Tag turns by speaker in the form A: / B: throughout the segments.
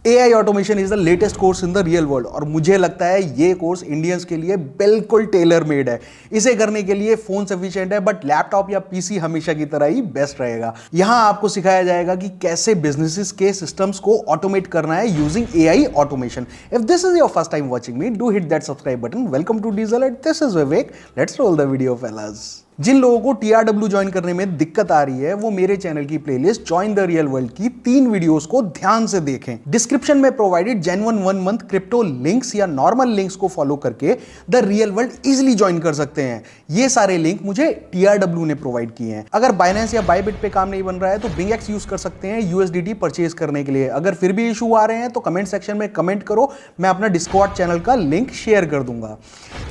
A: AI automation is the latest course in the real world और मुझे लगता है ये कोर्स इंडियंस के लिए बिल्कुल टेलर मेड है। इसे करने के लिए फोन सफिशिएंट है बट लैपटॉप या पीसी हमेशा की तरह ही बेस्ट रहेगा। यहां आपको सिखाया जाएगा कि कैसे बिजनेसेस के सिस्टम्स को ऑटोमेट करना है using AI automation. If this is your first time watching me, do hit that subscribe button. Welcome to diesel, this is Vivek, let's roll the video fellas. जिन लोगों को TRW ज्वाइन करने में दिक्कत आ रही है वो मेरे चैनल की playlist join the real world की 3 वीडियोस को ध्यान से देखें। डिस्क्रिप्शन में provided genuine 1 month crypto links या नॉर्मल लिंक्स को फॉलो करके the real world easily join कर सकते हैं। ये सारे लिंक मुझे TRW ने प्रोवाइड किए हैं। अगर बाइनेंस या बायबिट पे काम नहीं बन रहा है तो BingX यूज कर सकते हैं USDT परचेज करने के लिए। अगर फिर भी इशू आ रहे हैं तो कमेंट सेक्शन में कमेंट करो, मैं अपना डिस्कॉर्ड चैनल का लिंक शेयर कर दूंगा।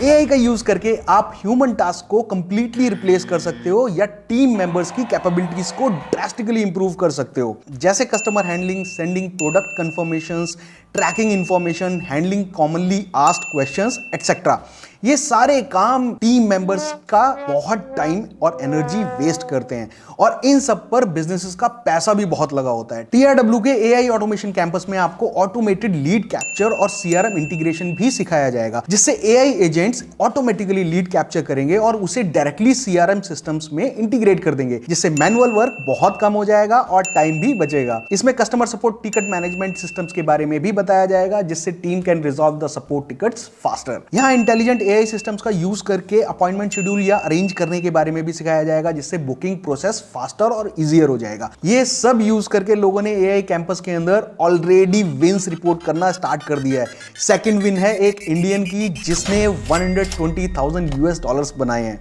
A: AI का यूज करके आप ह्यूमन टास्क को कंप्लीटली रिप्लेस कर सकते हो या टीम मेंबर्स की कैपेबिलिटीज को ड्रास्टिकली इंप्रूव कर सकते हो, जैसे customer handling, sending product confirmations, tracking information, handling commonly asked questions etcetera. ये सारे काम टीम मेंबर्स का बहुत टाइम और एनर्जी वेस्ट करते हैं और इन सब पर बिजनेसेस का पैसा भी बहुत लगा होता है। TRW के AI ऑटोमेशन कैंपस में आपको ऑटोमेटेड लीड कैप्चर और CRM इंटीग्रेशन भी सिखाया जाएगा, जिससे AI agents automatically lead capture करेंगे और उसे डायरेक्टली CRM सिस्टम्स में इंटीग्रेट कर देंगे, जिससे मैनुअल वर्क बहुत कम हो जाएगा और टाइम भी बचेगा। इसमें customer support ticket management systems के बारे में भी बताया जाएगा, जिससे team can resolve the support tickets faster. यहाँ इंटेलिजेंट AI सिस्टम्स का यूज करके अपॉइंटमेंट शेड्यूल या अरेंज करने के बारे में भी सिखाया जाएगा, जिससे बुकिंग प्रोसेस फास्टर और इजियर हो जाएगा। ये सब यूज करके लोगों ने AI कैंपस के अंदर ऑलरेडी विंस रिपोर्ट करना स्टार्ट कर दिया है। सेकंड विन है एक इंडियन की जिसने $120,000 बनाए हैं।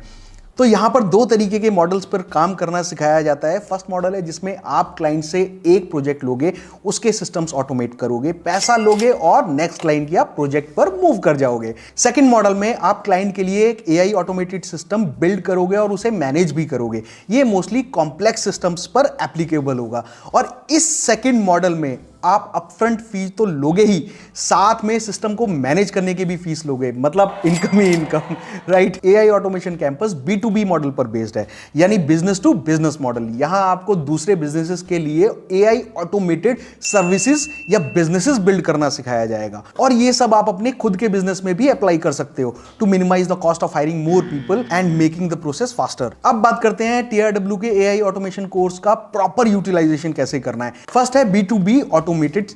A: तो यहां पर 2 तरीके के मॉडल्स पर काम करना सिखाया जाता है। फर्स्ट मॉडल है जिसमें आप क्लाइंट से एक प्रोजेक्ट लोगे, उसके सिस्टम्स ऑटोमेट करोगे, पैसा लोगे और नेक्स्ट क्लाइंट या प्रोजेक्ट पर मूव कर जाओगे। सेकंड मॉडल में आप क्लाइंट के लिए एक AI ऑटोमेटेड सिस्टम बिल्ड करोगे और उसे मैनेज भी करोगे। ये मोस्टली कॉम्प्लेक्स सिस्टम्स पर एप्लीकेबल होगा और इस सेकंड मॉडल में आप अपफ्रंट फीस तो लोगे ही, साथ में सिस्टम को मैनेज करने की भी फीस लोगे, मतलब इनकम ही income, right. AI automation campus B2B model पर बेस्ड है, यानी बिजनेस टू बिजनेस मॉडल। यहां आपको दूसरे बिजनेसेस के लिए AI ऑटोमेटेड सर्विसेज या बिजनेसेस बिल्ड करना सिखाया जाएगा और ये सब आप अपने खुद के बिजनेस में भी अप्लाई कर सकते हो to minimize the cost of hiring more people and making the process faster. अब बात करते हैं TRW के AI ऑटोमेशन कोर्स का प्रॉपर यूटिलाइजेशन कैसे करना है। फर्स्ट है B2B ऑटोमेटेड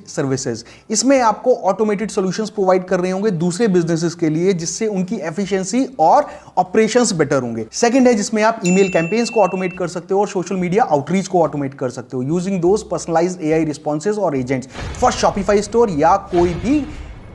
A: सर्विसेज। इसमें आपको ऑटोमेटेड सॉल्यूशंस प्रोवाइड कर रहे होंगे दूसरे बिजनेसेस के लिए, जिससे उनकी एफिशिएंसी और ऑपरेशंस बेटर होंगे। सेकंड है जिसमें आप ईमेल कैंपेन्स को ऑटोमेट कर सकते हो और सोशल मीडिया आउटरीच को ऑटोमेट कर सकते हो using those personalised AI responses और एजेंट्स फॉर शॉपिफाई स्टोर या कोई भी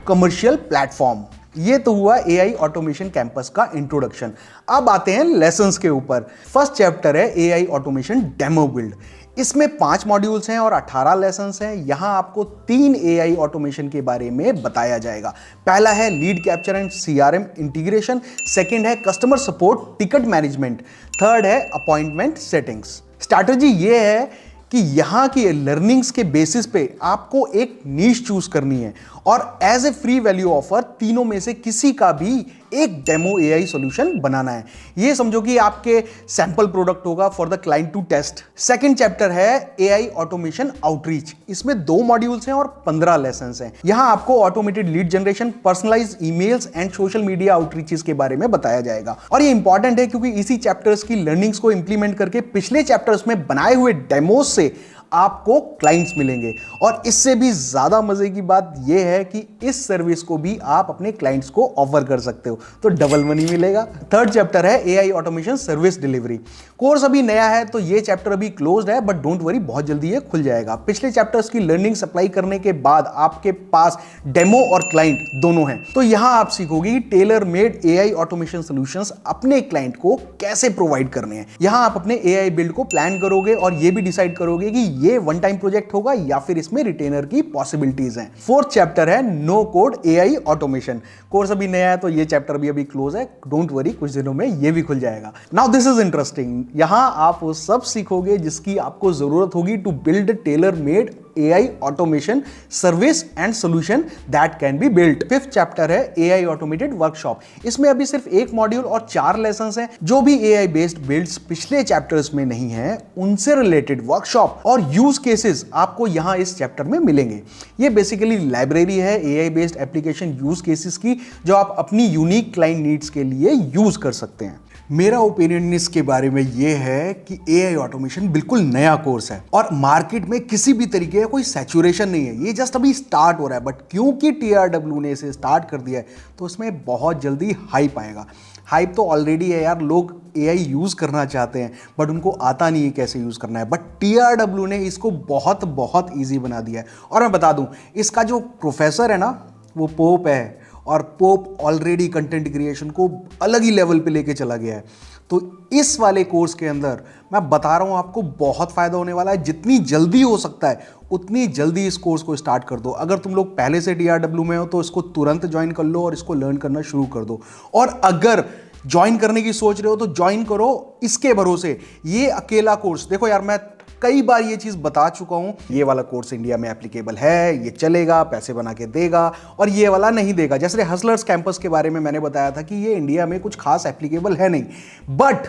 A: कमर्शियल प्लेटफॉर्म। ये तो हुआ AI ऑटोमेशन कैंपस का इंट्रोडक्शन। अब आते हैं लेसन्स के ऊपर। फर्स्ट चैप्टर है AI ऑटोमेशन डेमो बिल्ड। इसमें 5 मॉड्यूल्स हैं और 18 लेसन्स हैं। यहां आपको 3 AI ऑटोमेशन के बारे में बताया जाएगा। पहला है lead capture and CRM integration, second है customer support ticket management, third है अपॉइंटमेंट सेटिंग्स। स्ट्रैटेजी ये है कि यहां की लर्निंग्स के बेसिस पे आपको एक नीश चूज करनी है और as a free value offer तीनों में से किसी का भी एक डेमो AI सॉल्यूशन बनाना है। ये समझो कि आपके सैंपल प्रोडक्ट होगा for the client to test. Second chapter है AI ऑटोमेशन आउटरीच। इसमें 2 मॉड्यूल्स हैं और 15 लेसन्स हैं। यहां आपको automated lead generation, personalised emails and social media outreaches के बारे में बताया जाएगा और ये इंपॉर्टेंट है क्योंकि इसी चैप्टर्स की लर्निंग्स को इंप्लीमेंट करके पिछले चैप्टर्स में बनाए हुए डेमोस से आपको क्लाइंट्स मिलेंगे और इससे भी ज्यादा मजे की बात यह है कि इस सर्विस को भी आप अपने क्लाइंट्स को ऑफर कर सकते हो, तो डबल मनी मिलेगा। थर्ड चैप्टर है AI automation service delivery. Course अभी नया है तो ये चैप्टर अभी क्लोज्ड है, बट डोंट वरी, बहुत जल्दी ये खुल जाएगा। पिछले चैप्टर्स की लर्निंग अप्लाई करने के बाद आपके पास डेमो और क्लाइंट दोनों हैं, तो यहां आप सीखोगे Taylor made AI automation solutions अपने क्लाइंट को कैसे प्रोवाइड करने हैं। यहां आप अपने AI बिल्ड को प्लान करोगे और ये भी डिसाइड करोगे कि ये वन टाइम प्रोजेक्ट होगा या फिर इसमें रिटेनर की पॉसिबिलिटीज हैं। फोर्थ चैप्टर है no code AI automation. Course अभी नया है तो ये चैप्टर भी अभी क्लोज है, डोंट वरी, कुछ दिनों में ये भी खुल जाएगा। Now this is interesting. यहां आप वो सब सीखोगे जिसकी आपको जरूरत होगी to build tailor made AI automation service and solution that can be built. Fifth chapter है AI ऑटोमेटेड वर्कशॉप। इसमें अभी सिर्फ एक मॉड्यूल और 4 लेसन हैं। जो भी AI बेस्ड बिल्ड्स पिछले चैप्टर्स में नहीं है, उनसे रिलेटेड वर्कशॉप और यूज केसेस आपको यहां इस चैप्टर में मिलेंगे। ये बेसिकली लाइब्रेरी है AI based application use cases की, जो आप अपनी यूनिक क्लाइंट नीड्स के लिए यूज कर सकते हैं। मेरा ओपिनियन इसके बारे में यह है कि AI ऑटोमेशन बिल्कुल नया कोर्स है और मार्केट में किसी भी तरीके का कोई सैचुरेशन नहीं है। ये जस्ट अभी स्टार्ट हो रहा है, बट क्योंकि TRW ने इसे स्टार्ट कर दिया है तो इसमें बहुत जल्दी हाइप आएगा। हाइप तो ऑलरेडी है यार, लोग AI यूज करना चाहते हैं बट उनको आता नहीं है कैसे यूज करना है, बट TRW ने इसको बहुत बहुत ईजी बना दिया है। और मैं बता दूं, इसका जो प्रोफेसर है ना, वो पोप है, और पोप ऑलरेडी कंटेंट क्रिएशन को अलग ही लेवल पे लेके चला गया है। तो इस वाले कोर्स के अंदर मैं बता रहा हूं आपको बहुत फायदा होने वाला है। जितनी जल्दी हो सकता है उतनी जल्दी इस कोर्स को स्टार्ट कर दो। अगर तुम लोग पहले से TRW में हो तो इसको तुरंत ज्वाइन कर लो और इसको लर्न करना शुरू कर दो। और अगर ज्वाइन करने की सोच रहे हो तो ज्वाइन करो इसके भरोसे। ये अकेला कोर्स देखो यार, मैं कई बार ये चीज बता चुका हूं, ये वाला कोर्स इंडिया में एप्लीकेबल है, ये चलेगा, पैसे बना के देगा, और ये वाला नहीं देगा। जैसे हसलर्स कैंपस के बारे में मैंने बताया था कि ये इंडिया में कुछ खास एप्लीकेबल है नहीं, बट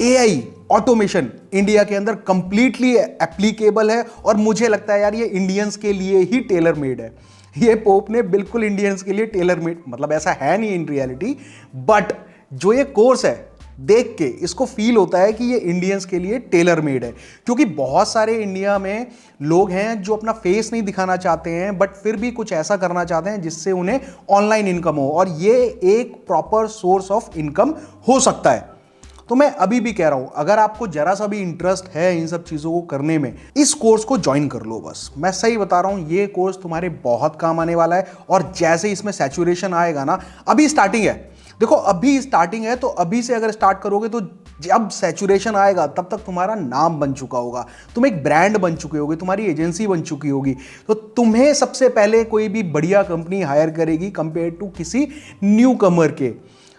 A: AI ऑटोमेशन इंडिया के अंदर कंप्लीटली एप्लीकेबल है। और मुझे लगता है यार ये इंडियंस के लिए ही टेलर मेड है। ये पोप ने बिल्कुल इंडियंस के लिए टेलर मेड, मतलब ऐसा है नहीं इन रियलिटी, बट जो ये कोर्स है देख के इसको फील होता है कि ये इंडियंस के लिए टेलर मेड है। क्योंकि बहुत सारे इंडिया में लोग हैं जो अपना फेस नहीं दिखाना चाहते हैं बट फिर भी कुछ ऐसा करना चाहते हैं जिससे उन्हें ऑनलाइन इनकम हो, और ये एक प्रॉपर सोर्स ऑफ इनकम हो सकता है। तो मैं अभी भी कह रहा हूं, अगर आपको जरा सा भी इंटरेस्ट है इन सब चीजों को करने में, इस कोर्स को ज्वाइन कर लो बस। मैं सही बता रहा हूं, ये कोर्स तुम्हारे बहुत काम आने वाला है। और जैसे इसमें सैचुरेशन आएगा ना, अभी स्टार्टिंग है, देखो अभी स्टार्टिंग है, तो अभी से अगर स्टार्ट करोगे तो जब सैचुरेशन आएगा तब तक तुम्हारा नाम बन चुका होगा, तुम एक ब्रांड बन चुके होगे, तुम्हारी एजेंसी बन चुकी होगी। तो तुम्हें सबसे पहले कोई भी बढ़िया कंपनी हायर करेगी कंपेयर टू किसी न्यू कमर के।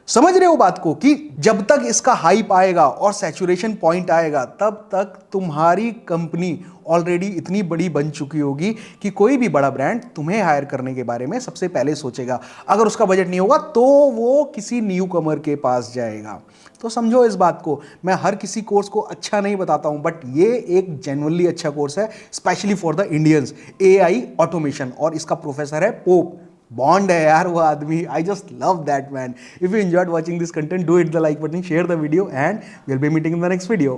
A: समझ रहे हो बात को, कि जब तक इसका हाइप आएगा और सैचुरेशन पॉइंट आएगा तब तक तुम्हारी कंपनी ऑलरेडी इतनी बड़ी बन चुकी होगी कि कोई भी बड़ा ब्रांड तुम्हें हायर करने के बारे में सबसे पहले सोचेगा। अगर उसका बजट नहीं होगा तो वो किसी न्यू कमर के पास जाएगा। तो समझो इस बात को। मैं हर किसी कोर्स को अच्छा नहीं बताता हूं, बट ये एक जेन्युइनली अच्छा कोर्स है, specially for the Indians, AI automation. और इसका प्रोफेसर है पोप। बॉन्ड है यार वो आदमी। I just love that man. If you enjoyed watching this content, do hit the like button, share the video, and we'll be meeting in the next video.